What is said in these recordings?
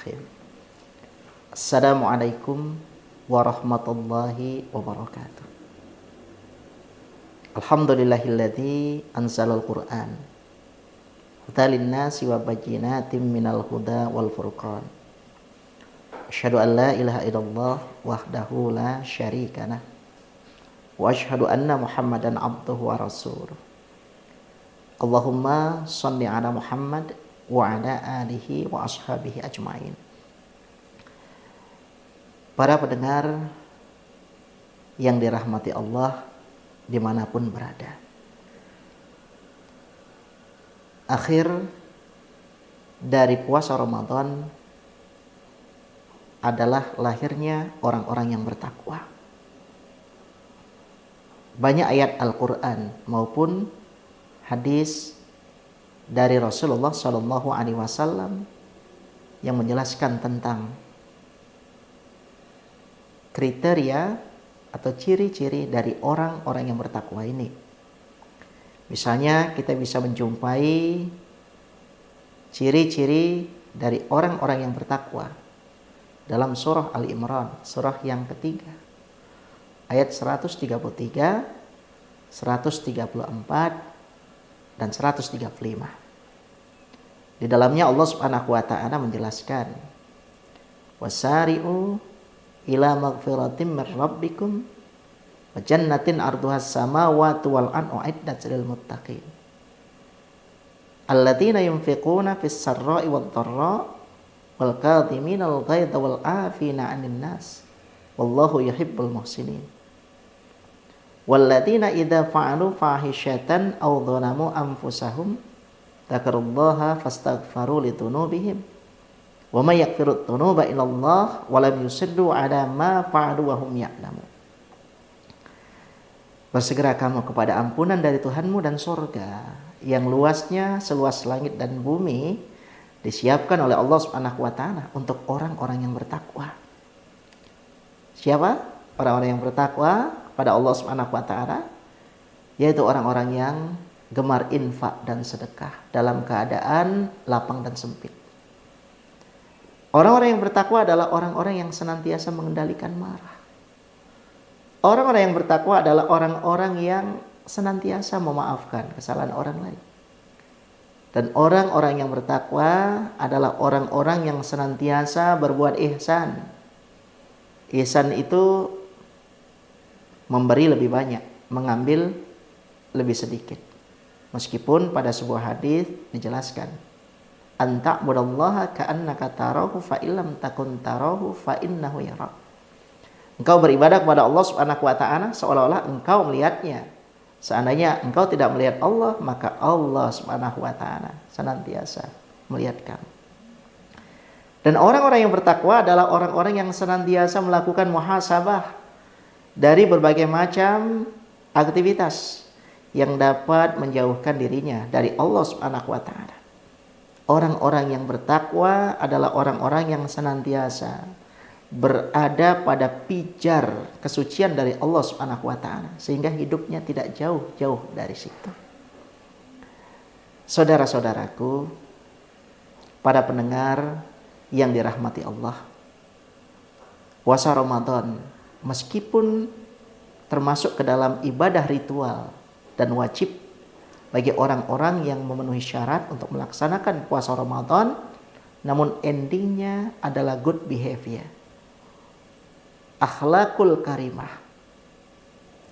akhir. Assalamualaikum warahmatullahi wabarakatuh. Alhamdulillahilladzi anzalal Qur'an hudan nasi wa bayyinatin minal huda wal furqan. Asyhadu an la ilaha illallah wahdahu la syarika lah wa asyhadu anna Muhammadan abduhu wa rasuluh. Allahumma shalli ala Muhammad wa ala alihi wa ashabihi ajmain. Para pendengar yang dirahmati Allah dimanapun berada, akhir dari puasa Ramadan adalah lahirnya orang-orang yang bertakwa. Banyak ayat Al-Quran maupun hadis dari Rasulullah Shallallahu Alaihi Wasallam yang menjelaskan tentang kriteria atau ciri-ciri dari orang-orang yang bertakwa ini. Misalnya kita bisa menjumpai ciri-ciri dari orang-orang yang bertakwa dalam surah Al-Imran, surah yang ketiga, ayat 133, 134 dan 135. Di dalamnya Allah Subhanahu wa taala menjelaskan, wasari'u ila maghfiratin mir rabbikum wa jannatin arduhas samawati wal ardu uiddat lil muttaqin alladzina yunfiquna fis sarra'i wad dharra wal kadhiminal ghaidha wal 'afina 'anil nas wallahu yuhibbul muhsinin. Walladzina idza fa'alu fahishatan aw dhalamu anfusahum dzakarullaha fastaghfaru lidunubihim wa may yaghfiru dzunuba illallah wa lam yusiddu 'ala ma fa'alu wa hum ya'lamun. Bersegera kamu kepada ampunan dari Tuhanmu dan surga yang luasnya seluas langit dan bumi disiapkan oleh Allah Subhanahu wa taala untuk orang-orang yang bertakwa. Siapa? Orang-orang yang bertakwa pada Allah Subhanahu wa taala, yaitu orang-orang yang gemar infak dan sedekah dalam keadaan lapang dan sempit. Orang-orang yang bertakwa adalah orang-orang yang senantiasa mengendalikan marah. Orang-orang yang bertakwa adalah orang-orang yang senantiasa memaafkan kesalahan orang lain. Dan orang-orang yang bertakwa adalah orang-orang yang senantiasa berbuat ihsan. Ihsan itu memberi lebih banyak, mengambil lebih sedikit. Meskipun pada sebuah hadis dijelaskan, anta'budallaha ka'annaka tarahu fa illam takun tarahu fa innahu yarak. Engkau beribadah kepada Allah Subhanahu wa taala seolah-olah engkau melihatnya. Seandainya engkau tidak melihat Allah, maka Allah Subhanahu wa taala senantiasa melihat kamu. Dan orang-orang yang bertakwa adalah orang-orang yang senantiasa melakukan muhasabah dari berbagai macam aktivitas yang dapat menjauhkan dirinya dari Allah Subhanahu wa taala. Orang-orang yang bertakwa adalah orang-orang yang senantiasa berada pada pijar kesucian dari Allah Subhanahu wa taala sehingga hidupnya tidak jauh-jauh dari situ. Saudara-saudaraku, para pendengar yang dirahmati Allah, puasa Ramadan meskipun termasuk ke dalam ibadah ritual dan wajib bagi orang-orang yang memenuhi syarat untuk melaksanakan puasa Ramadan, namun endingnya adalah good behavior, akhlakul karimah.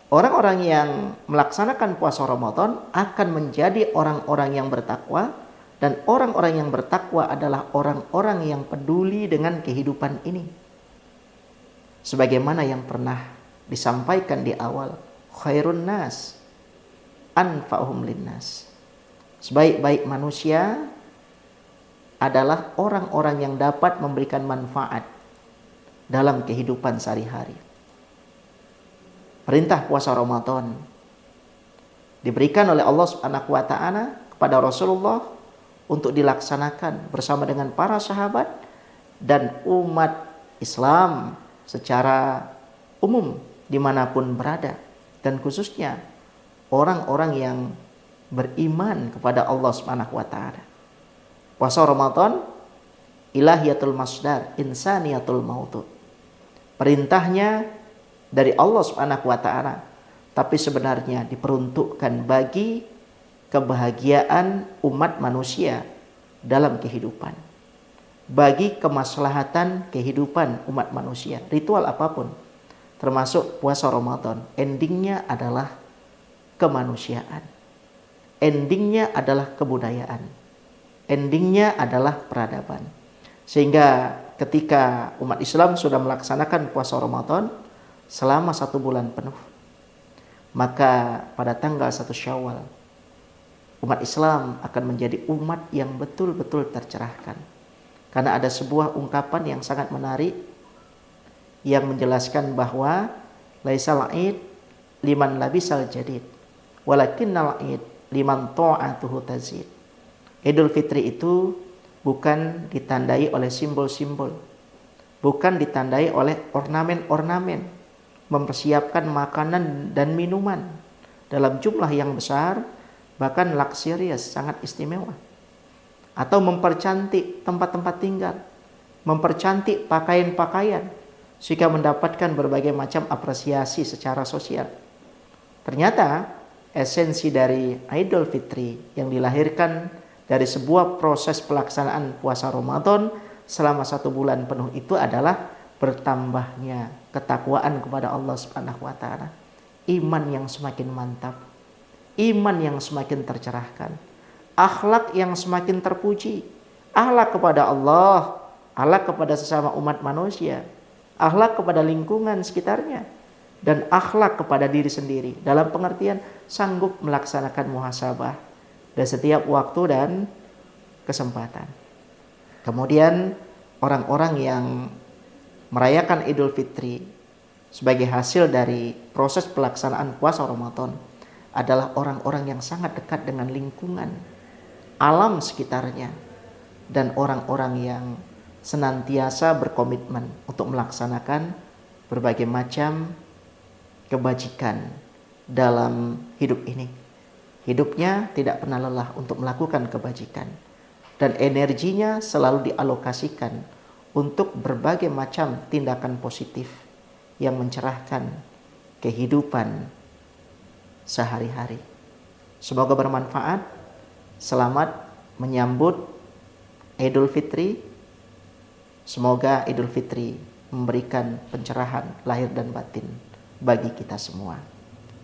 Orang-orang yang melaksanakan puasa Ramadan akan menjadi orang-orang yang bertakwa, dan orang-orang yang bertakwa adalah orang-orang yang peduli dengan kehidupan ini. Sebagaimana yang pernah disampaikan di awal, khairun nas anfa'uhum linnas. Sebaik-baik manusia adalah orang-orang yang dapat memberikan manfaat dalam kehidupan sehari-hari. Perintah puasa Ramadan diberikan oleh Allah Subhanahu wa taala kepada Rasulullah untuk dilaksanakan bersama dengan para sahabat dan umat Islam secara umum dimanapun berada, dan khususnya orang-orang yang beriman kepada Allah Subhanahu wa taala. Puasa Ramadan ilahiyatul masdar, insaniyatul mautu. Perintahnya dari Allah Subhanahu wa taala, tapi sebenarnya diperuntukkan bagi kebahagiaan umat manusia dalam kehidupan. Bagi kemaslahatan kehidupan umat manusia, ritual apapun, termasuk puasa Ramadan, endingnya adalah kemanusiaan. Endingnya adalah kebudayaan. Endingnya adalah peradaban. Sehingga ketika umat Islam sudah melaksanakan puasa Ramadan selama 1 bulan penuh, maka pada tanggal 1 Syawal, umat Islam akan menjadi umat yang betul-betul tercerahkan. Karena ada sebuah ungkapan yang sangat menarik yang menjelaskan bahwa laisal id liman labisal jadid walakinnal id liman ta'atuhu tazid. Idul Fitri itu bukan ditandai oleh simbol-simbol, bukan ditandai oleh ornamen-ornamen, mempersiapkan makanan dan minuman dalam jumlah yang besar, bahkan luxurious, sangat istimewa, atau mempercantik tempat-tempat tinggal, mempercantik pakaian-pakaian sehingga mendapatkan berbagai macam apresiasi secara sosial. Ternyata esensi dari Idul Fitri yang dilahirkan dari sebuah proses pelaksanaan puasa Ramadan selama 1 bulan penuh itu adalah bertambahnya ketakwaan kepada Allah Subhanahu wa taala, iman yang semakin mantap, iman yang semakin tercerahkan, akhlak yang semakin terpuji, akhlak kepada Allah, akhlak kepada sesama umat manusia, akhlak kepada lingkungan sekitarnya, dan akhlak kepada diri sendiri dalam pengertian sanggup melaksanakan muhasabah dan setiap waktu dan kesempatan. Kemudian orang-orang yang merayakan Idul Fitri sebagai hasil dari proses pelaksanaan puasa Ramadan adalah orang-orang yang sangat dekat dengan lingkungan, alam sekitarnya, dan orang-orang yang senantiasa berkomitmen untuk melaksanakan berbagai macam kebajikan dalam hidup ini. Hidupnya tidak pernah lelah untuk melakukan kebajikan, dan energinya selalu dialokasikan untuk berbagai macam tindakan positif yang mencerahkan kehidupan sehari-hari. Semoga bermanfaat. Selamat menyambut Idul Fitri. Semoga Idul Fitri memberikan pencerahan lahir dan batin bagi kita semua.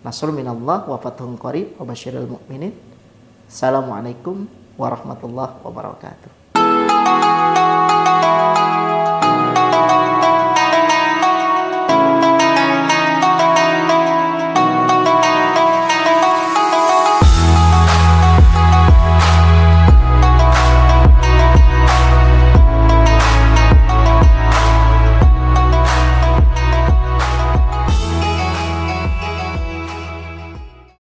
Nasrul minallah wa fathun qarib wa basyiril mu'minin. Assalamualaikum warahmatullahi wabarakatuh.